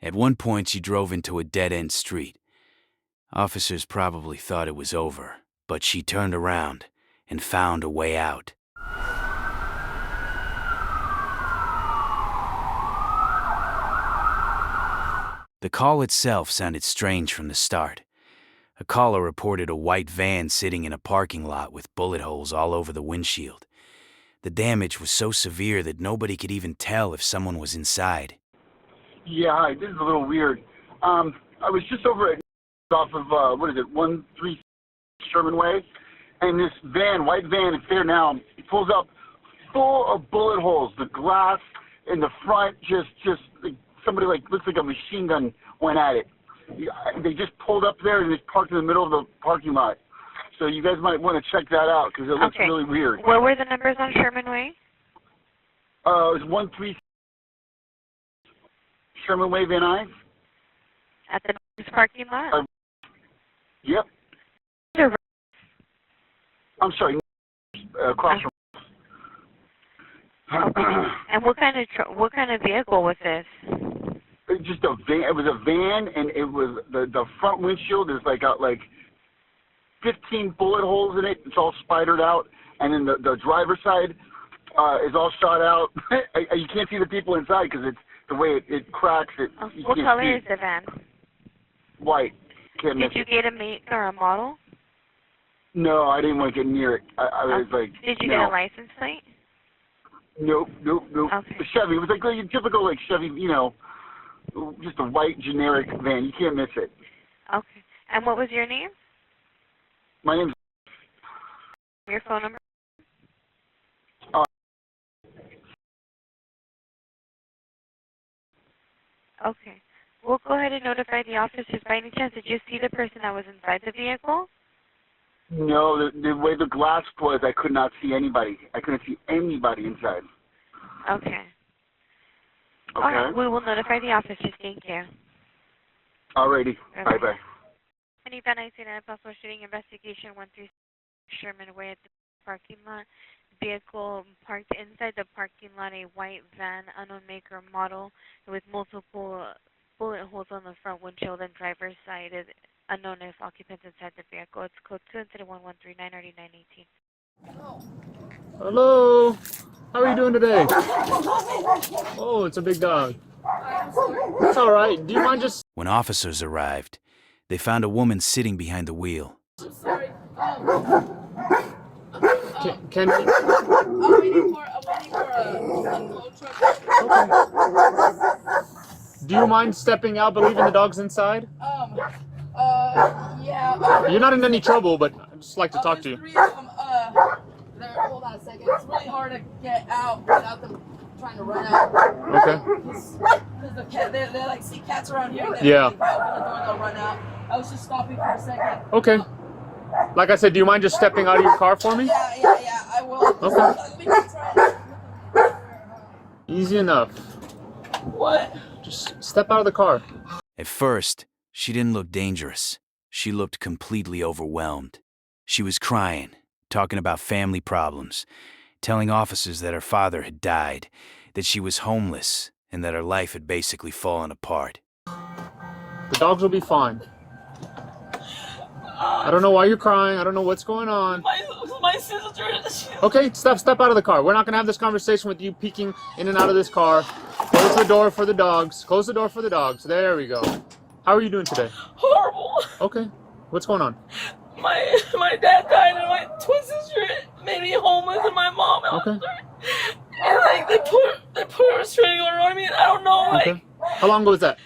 At one point, she drove into a dead-end street. Officers probably thought it was over, but she turned around and found a way out. The call itself sounded strange from the start. A caller reported a white van sitting in a parking lot with bullet holes all over the windshield. The damage was so severe that nobody could even tell if someone was inside. Yeah, hi. This is a little weird. I was just over at off of 1-3 Sherman Way, and this van, white van, it's there now. It pulls up full of bullet holes. The glass in the front just like, somebody looks like a machine gun went at it. They just pulled up there and just parked in the middle of the parking lot. So you guys might want to check that out because it looks really weird. What were the numbers on Sherman Way? It was 1-3 Sherman Way, Van Nuys. At the parking lot? Yep. I'm sorry. Across from. Okay. And what kind of vehicle was this? Just a van. It was a van, and it was the front windshield is got 15 bullet holes in it. It's all spidered out, and then the driver's side is all shot out. You can't see the people inside because it's the way it cracks. What color is the van? White. Did you get a make or a model? No, I didn't want to get near it. I was like. Did you get a license plate? Nope. Okay. The Chevy. It was like a typical Chevy, just a white generic van. You can't miss it. Okay. And what was your name? My name's. Your phone number? Okay. We'll go ahead and notify the officers. By any chance, did you see the person that was inside the vehicle? No, the way the glass was, I could not see anybody. I couldn't see anybody inside. Okay. Okay. All right. We will notify the officers. Thank you. Alrighty. Bye-bye. Any Van Nuys and possible shooting investigation 1-3 Sherman Way at the parking lot. Vehicle parked inside the parking lot, a white van, unknown make or model, with multiple bullet holes on the front windshield and driver's side. Is unknown if occupants inside the vehicle. It's code 2-113-939-18. Hello. How are you doing today? Oh, it's a big dog. That's all right. Do you mind just... When officers arrived, they found a woman sitting behind the wheel. Sorry. Can you... I'm waiting for a tow truck. Okay. Do you mind stepping out, but leaving the dogs inside? Yeah. You're not in any trouble, but I'd just like to talk to you. There's 3 of them. Hold on a second. It's really hard to get out without them trying to run out. Okay. Because the cat, they like see cats around here. Yeah. If I open the door, they'll run out. I was just stopping for a second. Okay. Like I said, do you mind just stepping out of your car for me? Yeah, I will. Okay. Easy enough. What? Just step out of the car. At first, she didn't look dangerous. She looked completely overwhelmed. She was crying, talking about family problems, telling officers that her father had died, that she was homeless, and that her life had basically fallen apart. The dogs will be fine. I don't know why you're crying. I don't know what's going on. My sister. Okay, step out of the car. We're not going to have this conversation with you peeking in and out of this car. Close the door for the dogs. Close the door for the dogs. There we go. How are you doing today? Horrible. Okay. What's going on? My dad died and my twin sister made me homeless and my mom. Okay. And they put a restraining order on me and I don't know Okay. How long ago was that?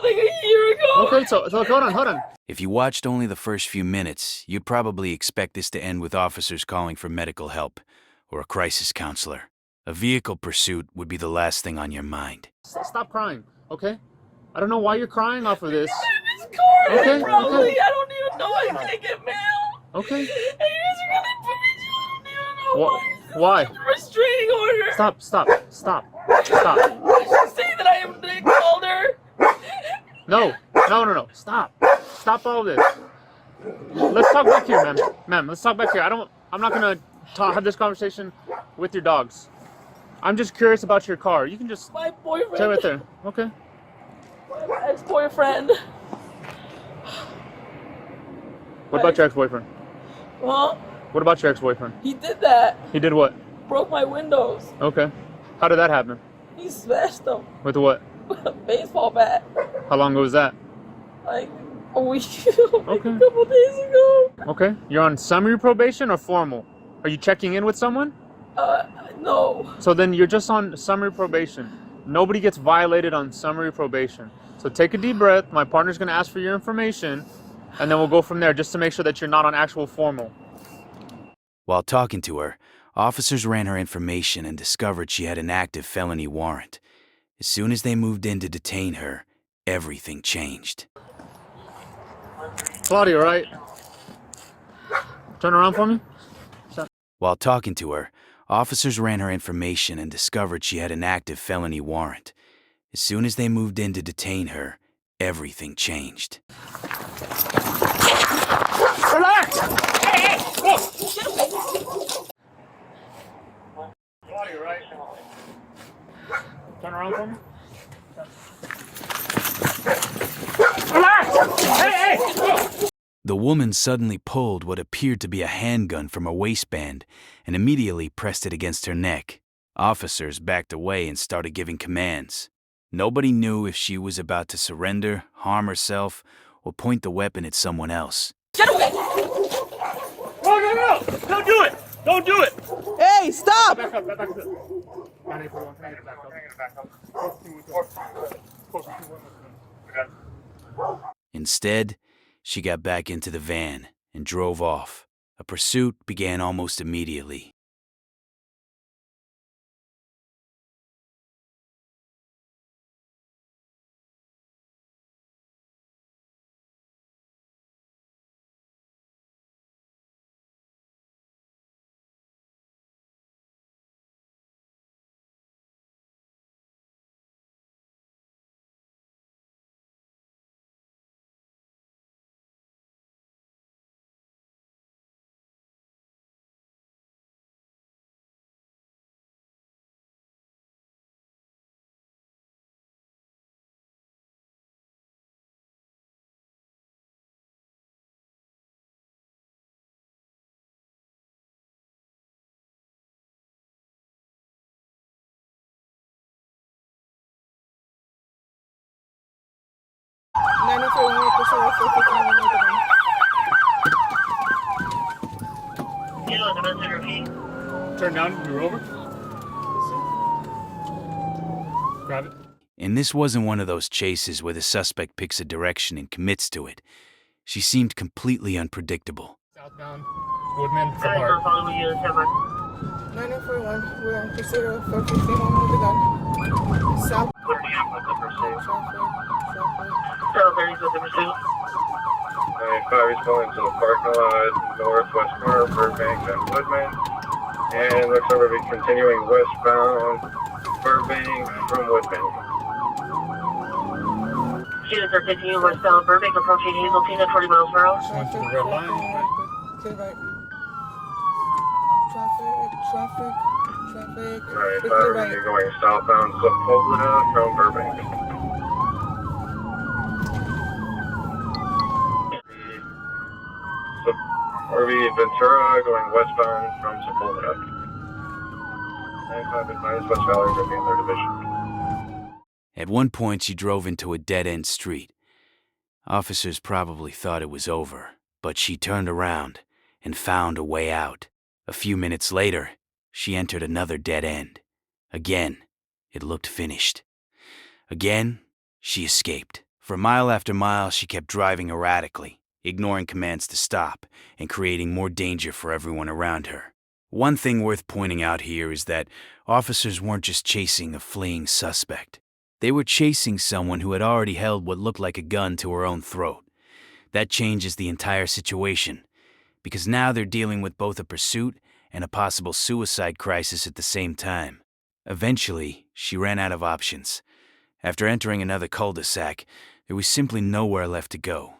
like a year ago. Okay, so hold on. If you watched only the first few minutes, you'd probably expect this to end with officers calling for medical help or a crisis counselor. A vehicle pursuit would be the last thing on your mind. Stop crying, okay? I don't know why you're crying off of this. This car Okay, is probably, okay. I don't even know I can't get mail. Okay. And you guys are gonna put me to, I don't even know Why? restraining order. Stop. I should say that I am Nick Calder. No. Stop all this. Let's talk back here, ma'am. Let's talk back here. I'm not gonna have this conversation with your dogs. I'm just curious about your car. You can just My boyfriend. stay right there. Okay. My ex-boyfriend. What about your ex-boyfriend? Huh? What about your ex-boyfriend? He did that. He did what? Broke my windows. Okay. How did that happen? He smashed them With what? with a baseball bat. How long ago was that? Like a week, Okay. a couple days ago. Okay. You're on summary probation or formal? Are you checking in with someone? No. So then you're just on summary probation. Nobody gets violated on summary probation. So take a deep breath. My partner's going to ask for your information, and then we'll go from there just to make sure that you're not on actual formal. While talking to her, officers ran her information and discovered she had an active felony warrant. As soon as they moved in to detain her, everything changed. Claudia, right? Turn around for me. While talking to her, officers ran her information and discovered she had an active felony warrant. As soon as they moved in to detain her, everything changed. Relax! Hey! Whoa! Claudia, right? Turn around for me. Relax! Hey! Whoa! The woman suddenly pulled what appeared to be a handgun from her waistband and immediately pressed it against her neck. Officers backed away and started giving commands. Nobody knew if she was about to surrender, harm herself, or point the weapon at someone else. Get away! No! Don't do it! Don't do it! Hey, stop! Back up, back up. 941, can I get it back up? Instead, she got back into the van and drove off. A pursuit began almost immediately. Turn down, you're over. Grab it. And this wasn't one of those chases where the suspect picks a direction and commits to it. She seemed completely unpredictable. Southbound, Woodman, from Hart. 941, we're on pursuit of 415 on with the gun. South. Traffic. 95 is going to the parking lot, northwest corner, Burbank and Woodman. And looks like we'll be continuing westbound, Burbank from Woodman. Students are continuing westbound, Burbank approaching Hazeltine at 40 miles per hour. Went to the red line. Clear right. Traffic. 95 will be going southbound, Sepulveda from Burbank. Orby Ventura going westbound from Sepulveda. 95 advised West Valley will be in their division. At one point, she drove into a dead-end street. Officers probably thought it was over, but she turned around and found a way out. A few minutes later, she entered another dead end. Again, it looked finished. Again, she escaped. For mile after mile, she kept driving erratically, ignoring commands to stop and creating more danger for everyone around her. One thing worth pointing out here is that officers weren't just chasing a fleeing suspect. They were chasing someone who had already held what looked like a gun to her own throat. That changes the entire situation, because now they're dealing with both a pursuit and a possible suicide crisis at the same time. Eventually, she ran out of options. After entering another cul-de-sac, there was simply nowhere left to go.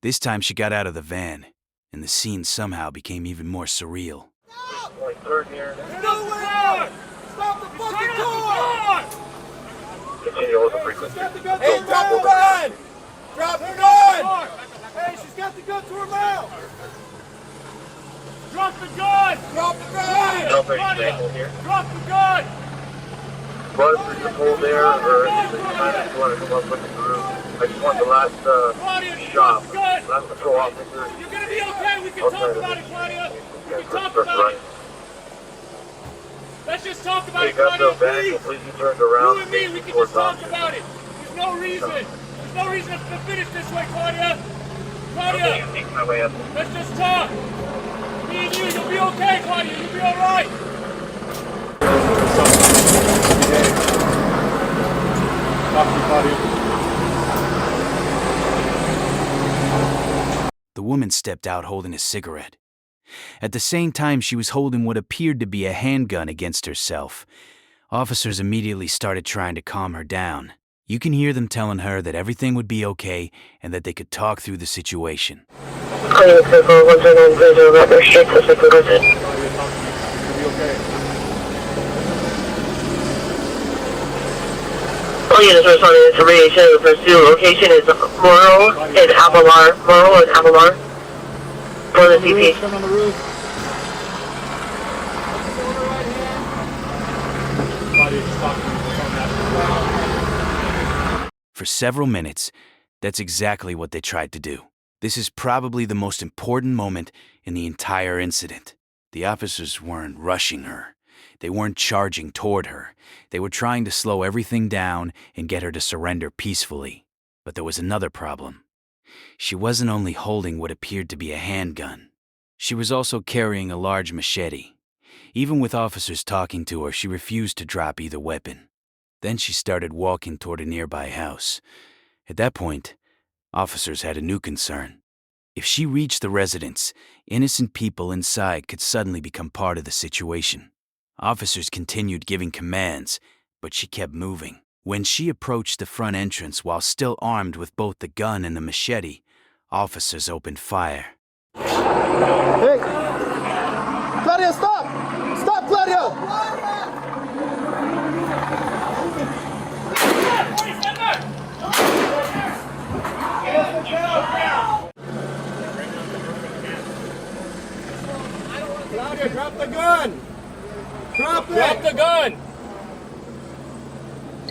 This time she got out of the van, and the scene somehow became even more surreal. Like third here. No way! Stop the fucking car! Continue with the frequency. Hey, drop the gun! Drop the gun! Buzz, are you pulled there, or is it kind of you want to come up with the group? I just want the last shop, last patrol officer. You're gonna be okay, we can talk about it, Claudia! We can talk about it! Let's just talk about it, Claudia, please! Completely turned around. You and me, we can just talk about it! There's no reason! There's no reason to finish this way, Claudia! Claudia! Let's just talk! Me and you'll be okay, Claudia, you'll be alright! The woman stepped out holding a cigarette. At the same time, she was holding what appeared to be a handgun against herself. Officers immediately started trying to calm her down. You can hear them telling her that everything would be okay and that they could talk through the situation. All units responding to radiation. The pursuit location is Morrow and Avalar. Morrow and Avalar. For the CP. For several minutes, that's exactly what they tried to do. This is probably the most important moment in the entire incident. The officers weren't rushing her. They weren't charging toward her. They were trying to slow everything down and get her to surrender peacefully. But there was another problem. She wasn't only holding what appeared to be a handgun. She was also carrying a large machete. Even with officers talking to her, she refused to drop either weapon. Then she started walking toward a nearby house. At that point, officers had a new concern. If she reached the residence, innocent people inside could suddenly become part of the situation. Officers continued giving commands, but she kept moving. When she approached the front entrance while still armed with both the gun and the machete, officers opened fire. Hey! Claudia, stop! Stop, Claudia! Claudia, drop the gun! Drop the gun!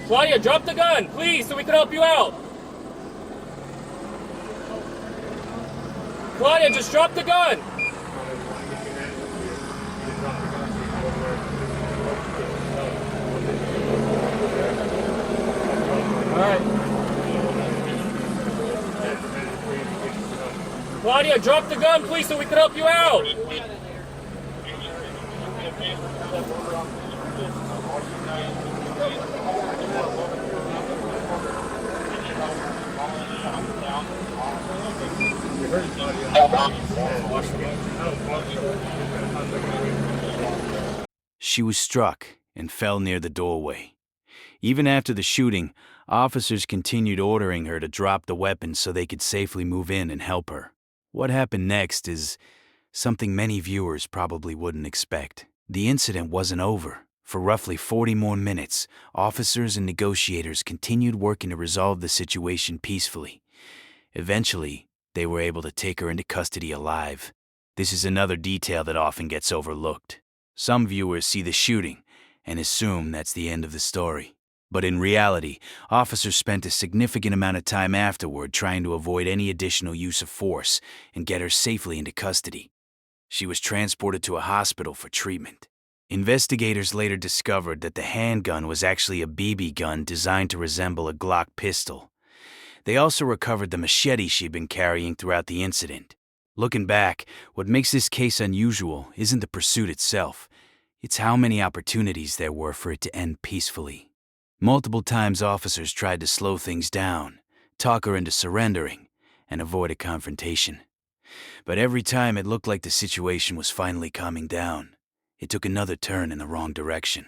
Claudia, drop the gun, please, so we can help you out. Claudia, just drop the gun! Alright. Claudia, drop the gun, please, so we can help you out! She was struck and fell near the doorway. Even after the shooting, officers continued ordering her to drop the weapon so they could safely move in and help her. What happened next is something many viewers probably wouldn't expect. The incident wasn't over. For roughly 40 more minutes, officers and negotiators continued working to resolve the situation peacefully. Eventually, they were able to take her into custody alive. This is another detail that often gets overlooked. Some viewers see the shooting and assume that's the end of the story. But in reality, officers spent a significant amount of time afterward trying to avoid any additional use of force and get her safely into custody. She was transported to a hospital for treatment. Investigators later discovered that the handgun was actually a BB gun designed to resemble a Glock pistol. They also recovered the machete she'd been carrying throughout the incident. Looking back, what makes this case unusual isn't the pursuit itself. It's how many opportunities there were for it to end peacefully. Multiple times officers tried to slow things down, talk her into surrendering, and avoid a confrontation. But every time it looked like the situation was finally calming down, it took another turn in the wrong direction.